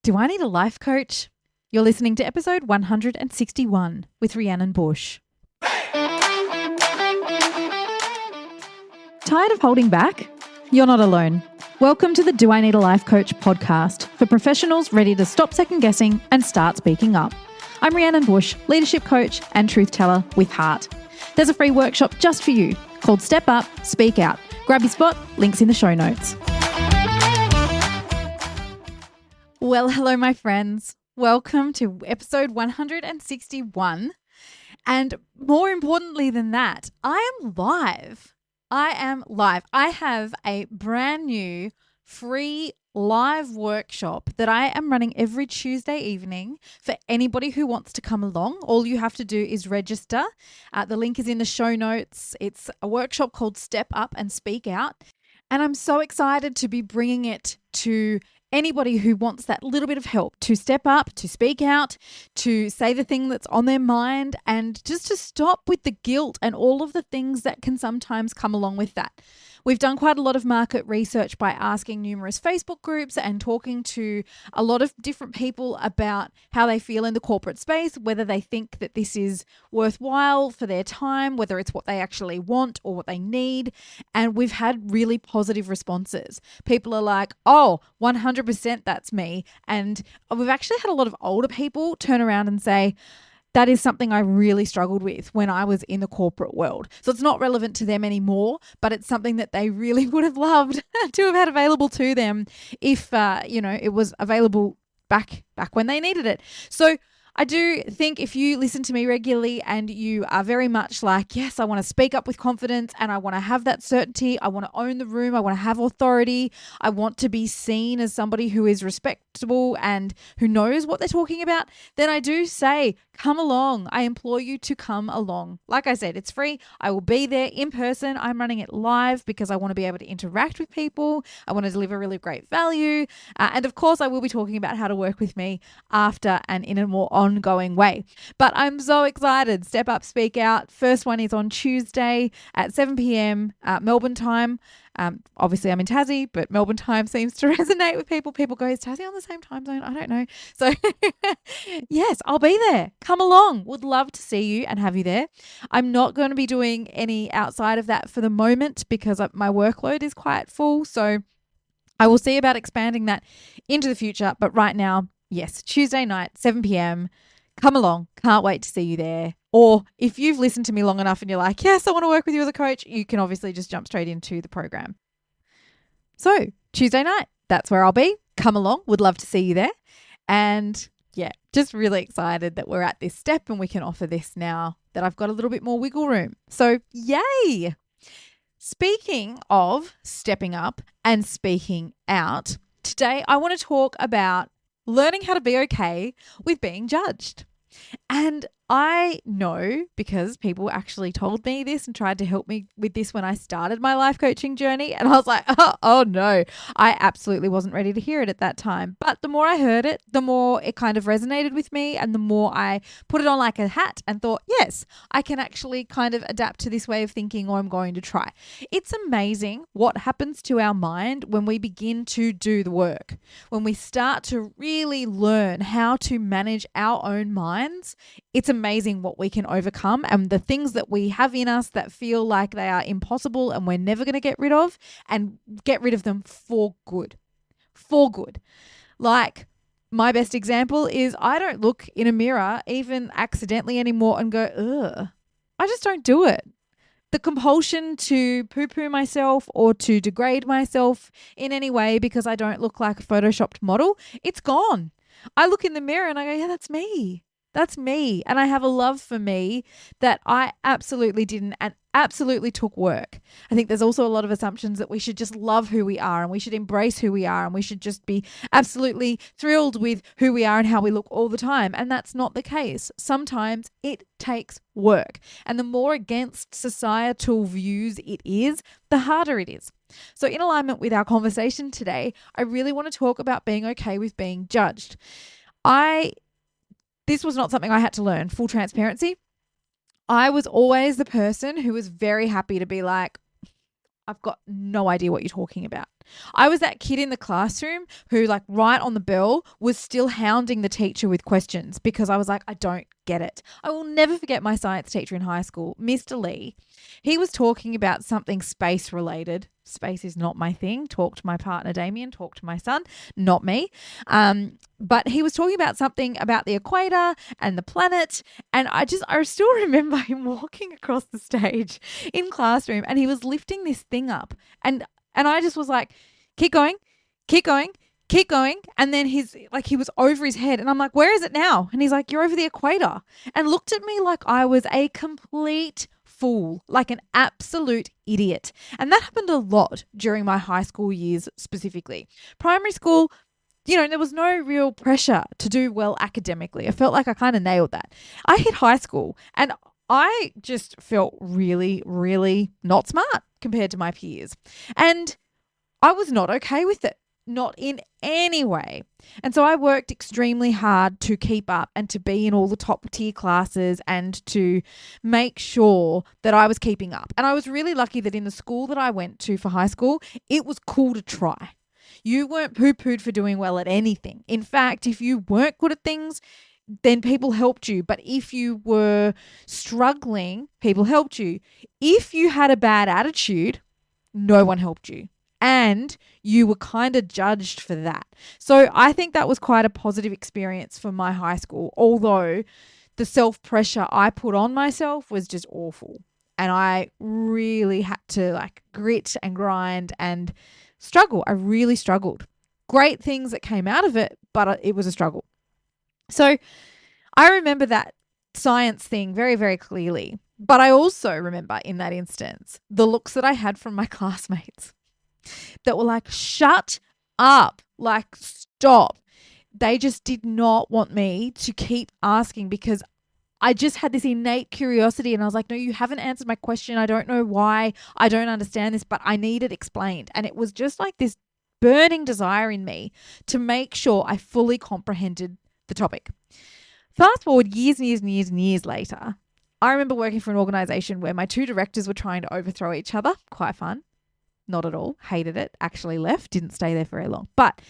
Do I need a life coach? You're listening to episode 161 with Rhiannon Bush. Tired of holding back? You're not alone. Welcome to the Do I Need a Life Coach podcast for professionals ready to stop second guessing and start speaking up. I'm Rhiannon Bush, leadership coach and truth teller with heart. There's a free workshop just for you called Step Up, Speak Out. Grab your spot, links in the show notes. Well, hello, my friends. Welcome to episode 161. And more importantly than that, I am live. I have a brand new free live workshop that I am running every Tuesday evening for anybody who wants to come along. All you have to do is register. The link is in the show notes. It's a workshop called Step Up and Speak Out. And I'm so excited to be bringing it to anybody who wants that little bit of help to step up, to speak out, to say the thing that's on their mind, and just to stop with the guilt and all of the things that can sometimes come along with that. We've done quite a lot of market research by asking numerous Facebook groups and talking to a lot of different people about how they feel in the corporate space, whether they think that this is worthwhile for their time, whether it's what they actually want or what they need. And we've had really positive responses. People are like, oh, 100% that's me. And we've actually had a lot of older people turn around and say, that is something I really struggled with when I was in the corporate world. So it's not relevant to them anymore, but it's something that they really would have loved to have had available to them if, it was available back when they needed it. So I do think if you listen to me regularly and you are very much like, yes, I want to speak up with confidence and I want to have that certainty. I want to own the room. I want to have authority. I want to be seen as somebody who is respectable and who knows what they're talking about. Then I do say, come along. I implore you to come along. Like I said, it's free. I will be there in person. I'm running it live because I want to be able to interact with people. I want to deliver really great value. And of course, I will be talking about how to work with me after and in a more ongoing way. But I'm so excited. Step Up, Speak Out. First one is on Tuesday at 7 p.m. Melbourne time. Obviously I'm in Tassie, but Melbourne time seems to resonate with people. People go, is Tassie on the same time zone? I don't know. So yes, I'll be there. Come along. Would love to see you and have you there. I'm not going to be doing any outside of that for the moment because my workload is quite full. So I will see about expanding that into the future. But right now, yes, Tuesday night, 7 p.m. Come along. Can't wait to see you there. Or if you've listened to me long enough and you're like, yes, I want to work with you as a coach, you can obviously just jump straight into the program. So Tuesday night, that's where I'll be. Come along. Would love to see you there. And yeah, just really excited that we're at this step and we can offer this now that I've got a little bit more wiggle room. So yay. Speaking of stepping up and speaking out, today I want to talk about learning how to be okay with being judged. And I know because people actually told me this and tried to help me with this when I started my life coaching journey. And I was like, oh no, I absolutely wasn't ready to hear it at that time. But the more I heard it, the more it kind of resonated with me and the more I put it on like a hat and thought, yes, I can actually kind of adapt to this way of thinking or I'm going to try. It's amazing what happens to our mind when we begin to do the work. When we start to really learn how to manage our own minds, it's amazing what we can overcome and the things that we have in us that feel like they are impossible and we're never going to get rid of and get rid of them for good. For good. Like my best example is I don't look in a mirror even accidentally anymore and go, ugh. I just don't do it. The compulsion to poo-poo myself or to degrade myself in any way because I don't look like a photoshopped model, it's gone. I look in the mirror and I go, yeah, that's me. That's me. And I have a love for me that I absolutely didn't and absolutely took work. I think there's also a lot of assumptions that we should just love who we are and we should embrace who we are and we should just be absolutely thrilled with who we are and how we look all the time. And that's not the case. Sometimes it takes work. And the more against societal views it is, the harder it is. So in alignment with our conversation today, I really want to talk about being okay with being judged. This was not something I had to learn, full transparency. I was always the person who was very happy to be like, I've got no idea what you're talking about. I was that kid in the classroom who, like, right on the bell was still hounding the teacher with questions because I was like, I don't get it. I will never forget my science teacher in high school, Mr. Lee. He was talking about something space related. Space is not my thing. Talk to my partner, Damien. Talk to my son, not me. But he was talking about something about the equator and the planet. And I still remember him walking across the stage in classroom and he was lifting this thing up. And I just was like, keep going, keep going, keep going. And then he was over his head. And I'm like, where is it now? And he's like, you're over the equator. And looked at me like I was a complete fool, like an absolute idiot. And that happened a lot during my high school years specifically. Primary school, there was no real pressure to do well academically. I felt like I kind of nailed that. I hit high school and I just felt really, really not smart compared to my peers. And I was not okay with it, not in any way. And so I worked extremely hard to keep up and to be in all the top tier classes and to make sure that I was keeping up. And I was really lucky that in the school that I went to for high school, it was cool to try. You weren't poo-pooed for doing well at anything. In fact, if you weren't good at things, then people helped you. But if you were struggling, people helped you. If you had a bad attitude, no one helped you. And you were kind of judged for that. So I think that was quite a positive experience for my high school, although the self-pressure I put on myself was just awful. And I really had to grit and grind and struggle. I really struggled. Great things that came out of it, but it was a struggle. So I remember that science thing very, very clearly. But I also remember in that instance the looks that I had from my classmates that were like, shut up, stop. They just did not want me to keep asking because I just had this innate curiosity and I was like, no, you haven't answered my question. I don't know why. I don't understand this, but I need it explained. And it was just like this burning desire in me to make sure I fully comprehended the topic. Fast forward years and years and years and years later, I remember working for an organization where my two directors were trying to overthrow each other. Quite fun. Not at all. Hated it. Actually left. Didn't stay there for very long. But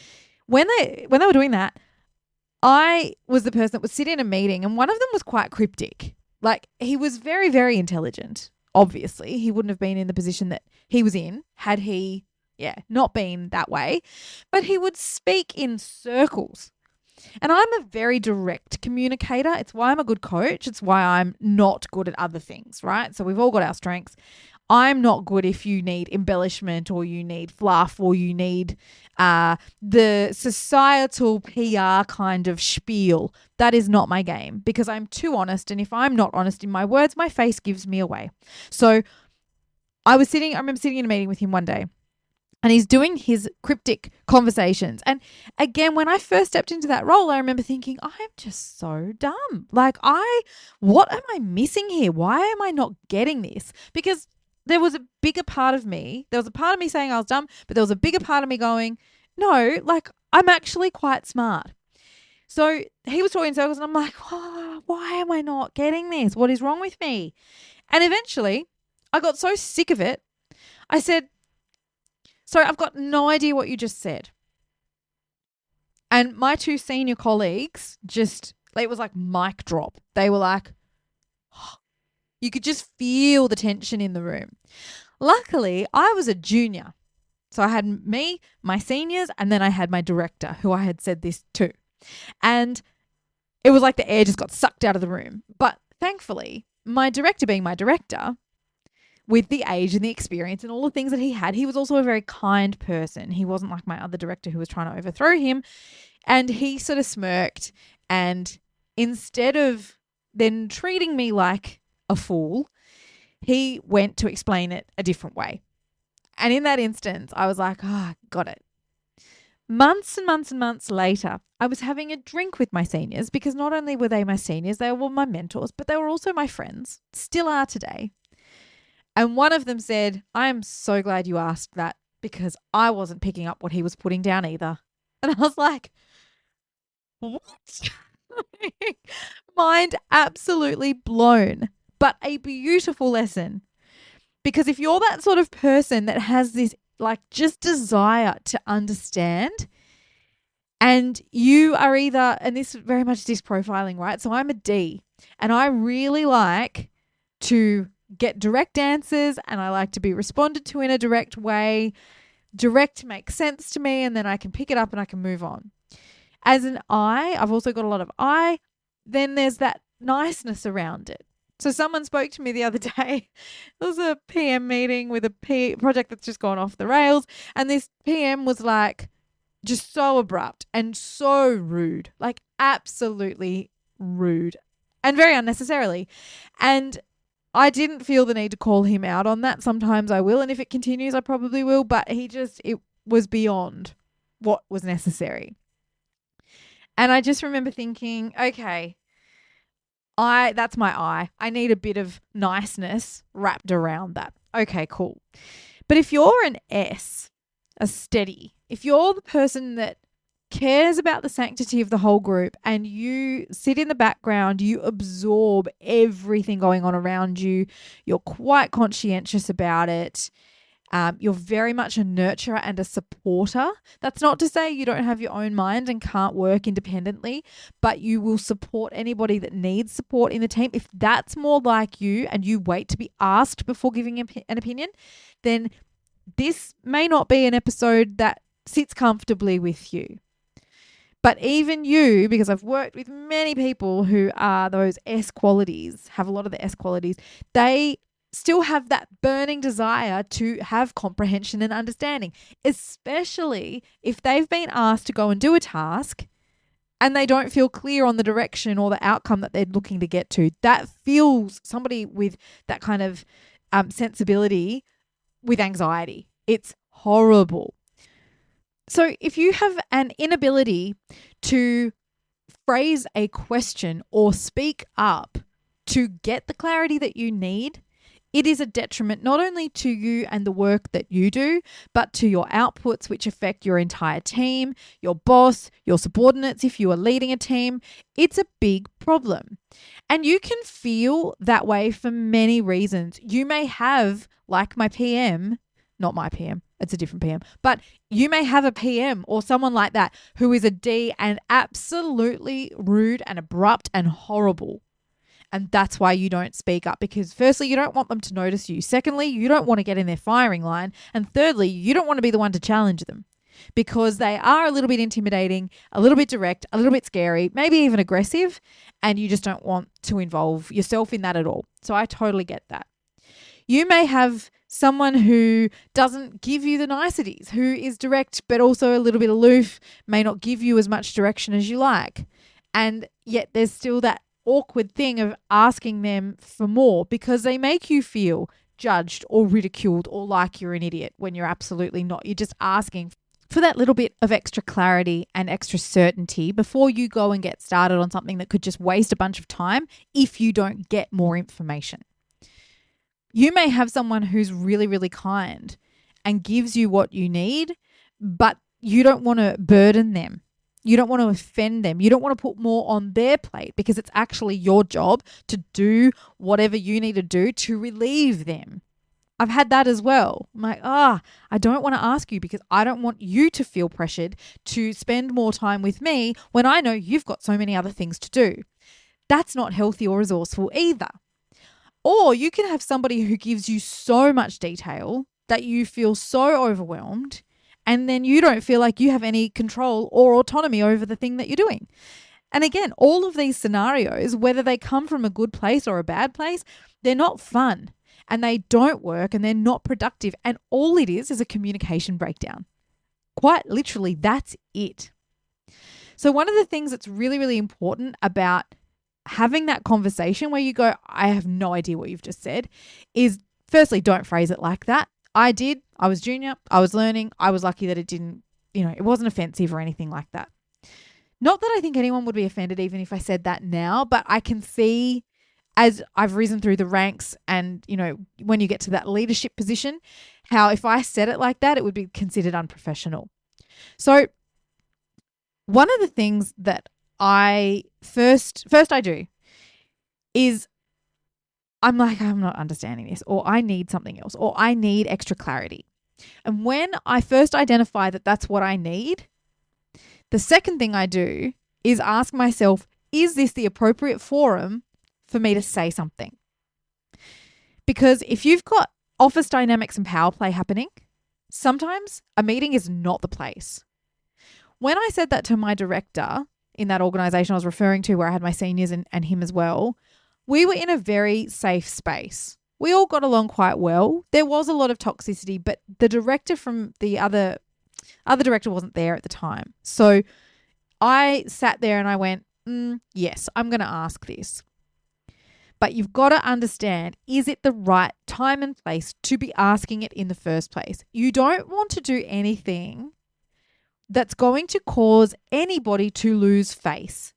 when they were doing that, I was the person that would sit in a meeting and one of them was quite cryptic. He was very, very intelligent. Obviously, he wouldn't have been in the position that he was in had he, not been that way. But he would speak in circles. And I'm a very direct communicator. It's why I'm a good coach. It's why I'm not good at other things, right? So we've all got our strengths. I'm not good if you need embellishment or you need fluff or you need the societal PR kind of spiel. That is not my game because I'm too honest. And if I'm not honest in my words, my face gives me away. So I remember sitting in a meeting with him one day and he's doing his cryptic conversations. And again, when I first stepped into that role, I remember thinking, I'm just so dumb. What am I missing here? Why am I not getting this? Because there was a bigger part of me. There was a part of me saying I was dumb, but there was a bigger part of me going, no, I'm actually quite smart. So he was talking in circles and I'm like, oh, why am I not getting this? What is wrong with me? And eventually I got so sick of it. I said, sorry, I've got no idea what you just said. And my two senior colleagues it was like mic drop. They were like, oh, you could just feel the tension in the room. Luckily, I was a junior. So I had me, my seniors, and then I had my director who I had said this to. And it was like the air just got sucked out of the room. But thankfully, my director being my director, with the age and the experience and all the things that he had, he was also a very kind person. He wasn't like my other director who was trying to overthrow him. And he sort of smirked. And instead of then treating me like a fool, he went to explain it a different way. And in that instance, I was like, got it. Months and months and months later, I was having a drink with my seniors because not only were they my seniors, they were my mentors, but they were also my friends, still are today. And one of them said, I am so glad you asked that because I wasn't picking up what he was putting down either. And I was like, what? Mind absolutely blown, but a beautiful lesson. Because if you're that sort of person that has this like just desire to understand. And you are either, and this is very much disc profiling, right? So I'm a D, and I really like to get direct answers, and I like to be responded to in a direct way. Direct makes sense to me, and then I can pick it up and I can move on. As an I, I've also got a lot of I. Then there's that niceness around it. So someone spoke to me the other day. It was a PM meeting with a project that's just gone off the rails, and this PM was like, just so abrupt and so rude, like absolutely rude and very unnecessarily. And I didn't feel the need to call him out on that. Sometimes I will, and if it continues, I probably will, but it was beyond what was necessary. And I just remember thinking, okay, that's my I. I need a bit of niceness wrapped around that. Okay, cool. But if you're an S, a steady, if you're the person that cares about the sanctity of the whole group and you sit in the background, you absorb everything going on around you, you're quite conscientious about it, you're very much a nurturer and a supporter. That's not to say you don't have your own mind and can't work independently, but you will support anybody that needs support in the team. If that's more like you and you wait to be asked before giving an opinion, then this may not be an episode that sits comfortably with you. But even you, because I've worked with many people who are those S qualities, have a lot of the S qualities, they still have that burning desire to have comprehension and understanding, especially if they've been asked to go and do a task and they don't feel clear on the direction or the outcome that they're looking to get to. That fills somebody with that kind of sensibility with anxiety. It's horrible. So if you have an inability to phrase a question or speak up to get the clarity that you need, it is a detriment not only to you and the work that you do, but to your outputs, which affect your entire team, your boss, your subordinates if you are leading a team. It's a big problem. And you can feel that way for many reasons. You may have, like my PM, not my PM, it's a different PM, but you may have a PM or someone like that who is a D and absolutely rude and abrupt and horrible. And that's why you don't speak up, because firstly, you don't want them to notice you. Secondly, you don't want to get in their firing line. And thirdly, you don't want to be the one to challenge them, because they are a little bit intimidating, a little bit direct, a little bit scary, maybe even aggressive, and you just don't want to involve yourself in that at all. So I totally get that. You may have someone who doesn't give you the niceties, who is direct but also a little bit aloof, may not give you as much direction as you like. And yet there's still that awkward thing of asking them for more, because they make you feel judged or ridiculed or like you're an idiot when you're absolutely not. You're just asking for that little bit of extra clarity and extra certainty before you go and get started on something that could just waste a bunch of time if you don't get more information. You may have someone who's really, really kind and gives you what you need, but you don't want to burden them. You don't want to offend them. You don't want to put more on their plate, because it's actually your job to do whatever you need to do to relieve them. I've had that as well. I'm like, I don't want to ask you because I don't want you to feel pressured to spend more time with me when I know you've got so many other things to do. That's not healthy or resourceful either. Or you can have somebody who gives you so much detail that you feel so overwhelmed, and then you don't feel like you have any control or autonomy over the thing that you're doing. And again, all of these scenarios, whether they come from a good place or a bad place, they're not fun and they don't work and they're not productive. And all it is a communication breakdown. Quite literally, that's it. So one of the things that's really, really important about having that conversation where you go, I have no idea what you've just said, is firstly, don't phrase it like that. I was junior, I was learning, I was lucky that it didn't, it wasn't offensive or anything like that. Not that I think anyone would be offended even if I said that now, but I can see as I've risen through the ranks and, when you get to that leadership position, how if I said it like that, it would be considered unprofessional. So one of the things that I first I do is I'm like, I'm not understanding this, or I need something else, or I need extra clarity. And when I first identify that that's what I need, the second thing I do is ask myself, is this the appropriate forum for me to say something? Because if you've got office dynamics and power play happening, sometimes a meeting is not the place. When I said that to my director in that organization I was referring to, where I had my seniors and him as well, we were in a very safe space. We all got along quite well. There was a lot of toxicity, but the director from the other director wasn't there at the time. So I sat there and I went, yes, I'm going to ask this. But you've got to understand, is it the right time and place to be asking it in the first place? You don't want to do anything that's going to cause anybody to lose face.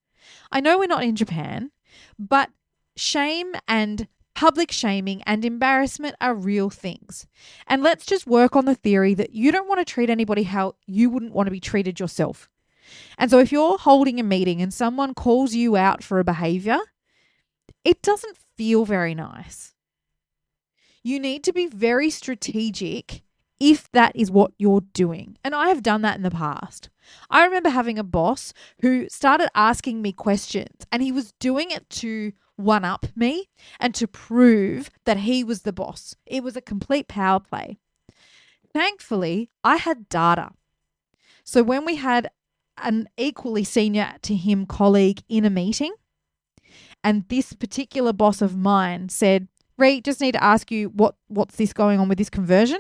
I know we're not in Japan, but shame and public shaming and embarrassment are real things. And let's just work on the theory that you don't want to treat anybody how you wouldn't want to be treated yourself. And so if you're holding a meeting and someone calls you out for a behavior, it doesn't feel very nice. You need to be very strategic if that is what you're doing. And I have done that in the past. I remember having a boss who started asking me questions, and he was doing it to one up me and to prove that he was the boss. It was a complete power play. Thankfully, I had data. So when we had an equally senior to him colleague in a meeting, and this particular boss of mine said, Ree, just need to ask you what's this going on with this conversion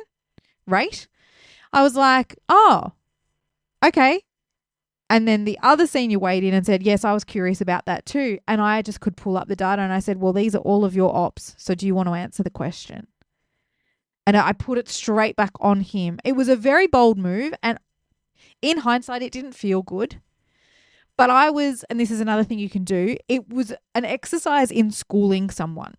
rate? I was like, oh, okay. And then the other senior weighed in and said, yes, I was curious about that too. And I just could pull up the data and I said, well, these are all of your ops. So do you want to answer the question? And I put it straight back on him. It was a very bold move. And in hindsight, it didn't feel good. But and this is another thing you can do, it was an exercise in schooling someone.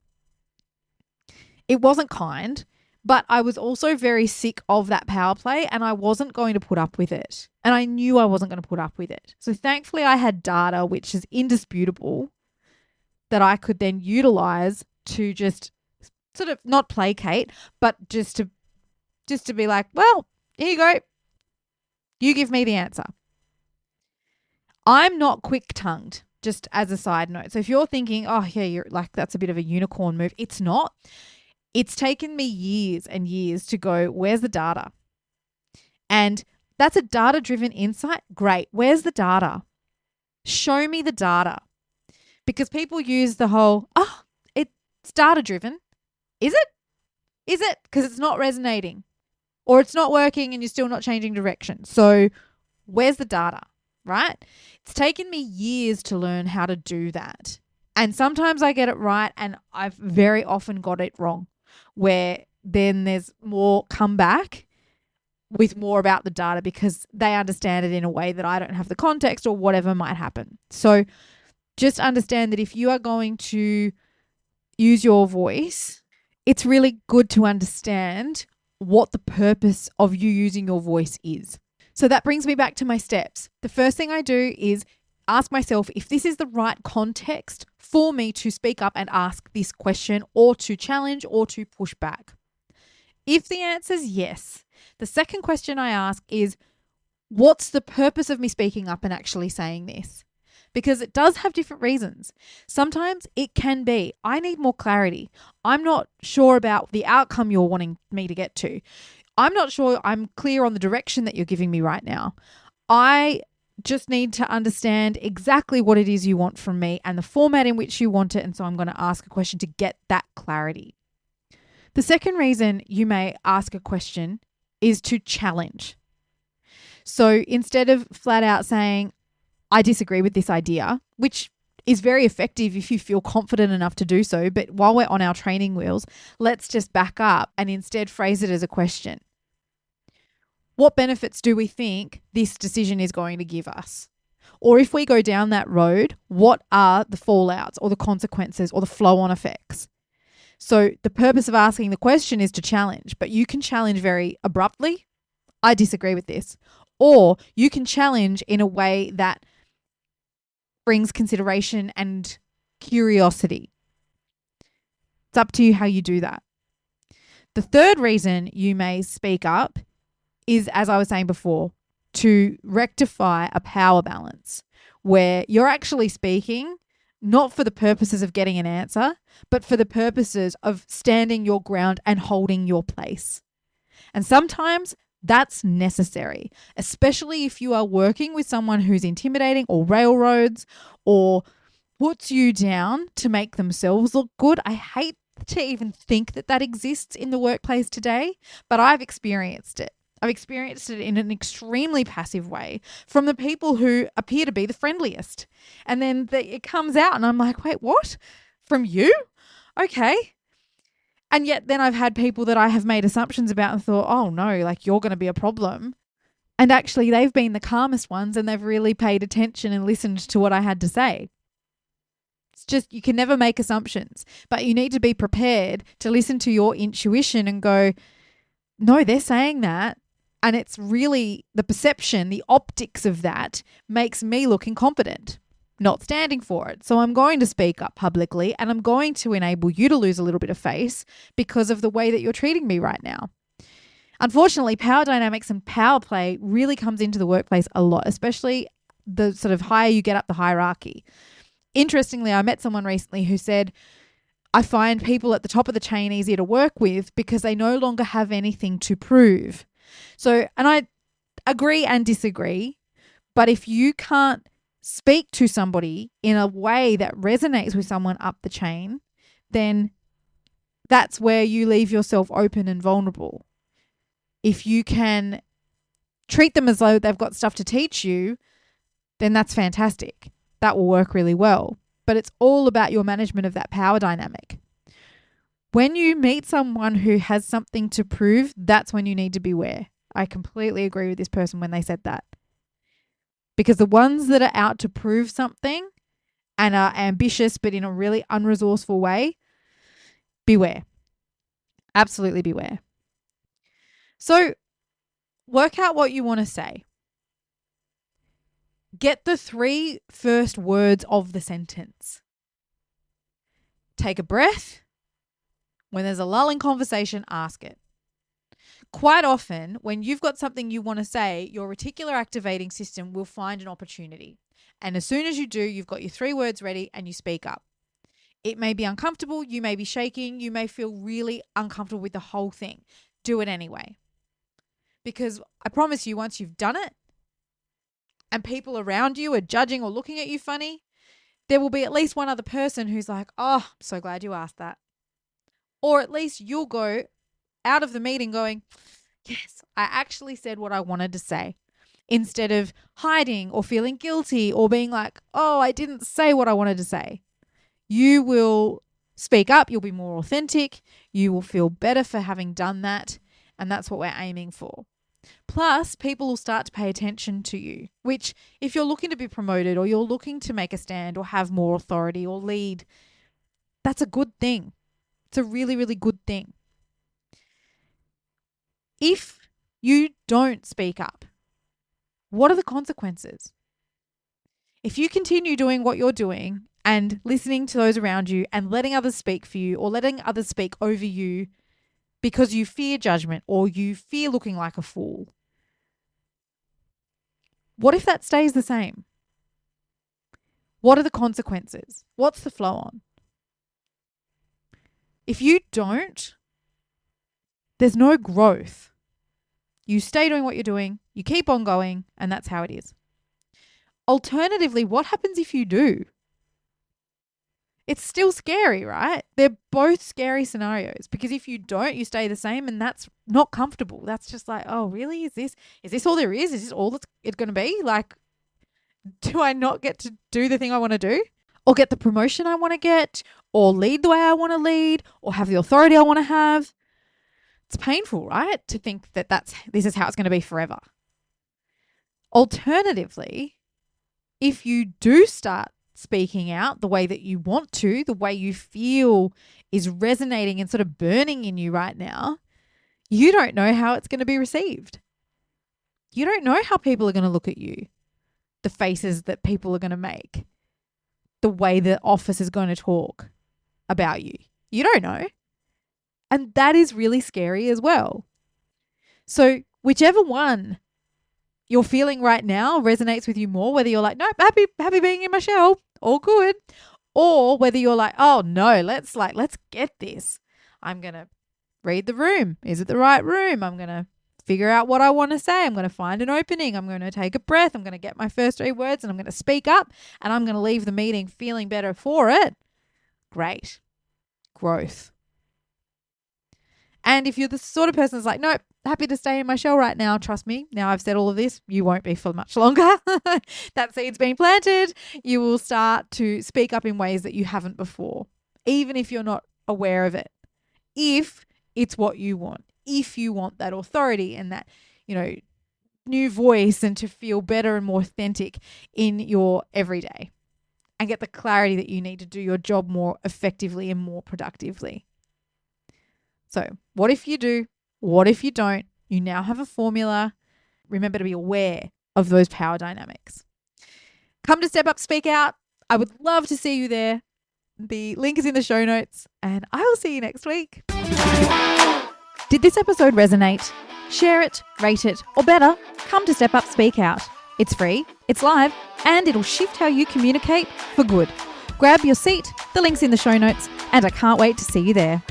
It wasn't kind, but I was also very sick of that power play and I wasn't going to put up with it. And I knew I wasn't going to put up with it. So thankfully I had data, which is indisputable, that I could then utilize to just sort of not placate, but just to be like, well, here you go. You give me the answer. I'm not quick-tongued, just as a side note. So if you're thinking, oh, yeah, you're like, that's a bit of a unicorn move. It's not. It's taken me years and years to go, where's the data? And that's a data-driven insight. Great. Where's the data? Show me the data. Because people use the whole, it's data-driven. Is it? Is it? Because it's not resonating. Or it's not working and you're still not changing direction. So where's the data? Right? It's taken me years to learn how to do that. And sometimes I get it right and I've very often got it wrong, where then there's more comeback with more about the data because they understand it in a way that I don't have the context or whatever might happen. So just understand that if you are going to use your voice, it's really good to understand what the purpose of you using your voice is. So that brings me back to my steps. The first thing I do is ask myself if this is the right context for me to speak up and ask this question or to challenge or to push back. If the answer is yes, the second question I ask is, what's the purpose of me speaking up and actually saying this? Because it does have different reasons. Sometimes it can be, I need more clarity. I'm not sure about the outcome you're wanting me to get to. I'm not sure I'm clear on the direction that you're giving me right now. I just need to understand exactly what it is you want from me and the format in which you want it. And so I'm going to ask a question to get that clarity. The second reason you may ask a question is to challenge. So instead of flat out saying, I disagree with this idea, which is very effective if you feel confident enough to do so. But while we're on our training wheels, let's just back up and instead phrase it as a question. What benefits do we think this decision is going to give us? Or if we go down that road, what are the fallouts or the consequences or the flow-on effects? So the purpose of asking the question is to challenge, but you can challenge very abruptly. I disagree with this. Or you can challenge in a way that brings consideration and curiosity. It's up to you how you do that. The third reason you may speak up is, as I was saying before, to rectify a power balance where you're actually speaking not for the purposes of getting an answer, but for the purposes of standing your ground and holding your place. And sometimes that's necessary, especially if you are working with someone who's intimidating or railroads or puts you down to make themselves look good. I hate to even think that that exists in the workplace today, but I've experienced it. I've experienced it in an extremely passive way from the people who appear to be the friendliest. And then it comes out and I'm like, wait, what? From you? Okay. And yet then I've had people that I have made assumptions about and thought, oh no, like you're going to be a problem. And actually they've been the calmest ones and they've really paid attention and listened to what I had to say. It's just, you can never make assumptions, but you need to be prepared to listen to your intuition and go, no, they're saying that. And it's really the perception, the optics of that makes me look incompetent, not standing for it. So I'm going to speak up publicly and I'm going to enable you to lose a little bit of face because of the way that you're treating me right now. Unfortunately, power dynamics and power play really comes into the workplace a lot, especially the sort of higher you get up the hierarchy. Interestingly, I met someone recently who said, I find people at the top of the chain easier to work with because they no longer have anything to prove. So, and I agree and disagree, but if you can't speak to somebody in a way that resonates with someone up the chain, then that's where you leave yourself open and vulnerable. If you can treat them as though they've got stuff to teach you, then that's fantastic. That will work really well. But it's all about your management of that power dynamic. When you meet someone who has something to prove, that's when you need to beware. I completely agree with this person when they said that. Because the ones that are out to prove something and are ambitious but in a really unresourceful way, beware. Absolutely beware. So work out what you want to say. Get the 3 first words of the sentence. Take a breath. When there's a lull in conversation, ask it. Quite often, when you've got something you want to say, your reticular activating system will find an opportunity. And as soon as you do, you've got your 3 words ready and you speak up. It may be uncomfortable, you may be shaking, you may feel really uncomfortable with the whole thing. Do it anyway. Because I promise you, once you've done it and people around you are judging or looking at you funny, there will be at least one other person who's like, oh, I'm so glad you asked that. Or at least you'll go out of the meeting going, yes, I actually said what I wanted to say, instead of hiding or feeling guilty or being like, oh, I didn't say what I wanted to say. You will speak up. You'll be more authentic. You will feel better for having done that. And that's what we're aiming for. Plus, people will start to pay attention to you, which if you're looking to be promoted or you're looking to make a stand or have more authority or lead, that's a good thing. It's a really, really good thing. If you don't speak up, what are the consequences? If you continue doing what you're doing and listening to those around you and letting others speak for you or letting others speak over you because you fear judgment or you fear looking like a fool, what if that stays the same? What are the consequences? What's the flow on? If you don't, there's no growth. You stay doing what you're doing, you keep on going, and that's how it is. Alternatively, what happens if you do? It's still scary, right? They're both scary scenarios because if you don't, you stay the same and that's not comfortable. That's just like, oh, really? Is this all there is? Is this all that's it's going to be? Like, do I not get to do the thing I want to do? Or get the promotion I want to get? Or lead the way I want to lead? Or have the authority I want to have? It's painful, right? To think that this is how it's going to be forever. Alternatively, if you do start speaking out the way that you want to, the way you feel is resonating and sort of burning in you right now, you don't know how it's going to be received. You don't know how people are going to look at you, the faces that people are going to make, the way the office is going to talk about you. You don't know. And that is really scary as well. So Whichever one you're feeling right now resonates with you more, whether you're like, nope, happy being in my shell, all good, or whether you're like, oh no, let's get this. I'm going to read the room. Is it the right room? I'm going to figure out what I want to say. I'm going to find an opening. I'm going to take a breath. I'm going to get my first 3 words and I'm going to speak up and I'm going to leave the meeting feeling better for it. Great. Growth. And if you're the sort of person that's like, nope, happy to stay in my shell right now, trust me, now I've said all of this, you won't be for much longer. That seed's been planted. You will start to speak up in ways that you haven't before, even if you're not aware of it. If it's what you want, if you want that authority and that, new voice and to feel better and more authentic in your everyday and get the clarity that you need to do your job more effectively and more productively. So what if you do? What if you don't? You now have a formula. Remember to be aware of those power dynamics. Come to Step Up, Speak Out. I would love to see you there. The link is in the show notes and I will see you next week. Did this episode resonate? Share it, rate it, or better, come to Step Up, Speak Out. It's free, it's live, and it'll shift how you communicate for good. Grab your seat, the link's in the show notes, and I can't wait to see you there.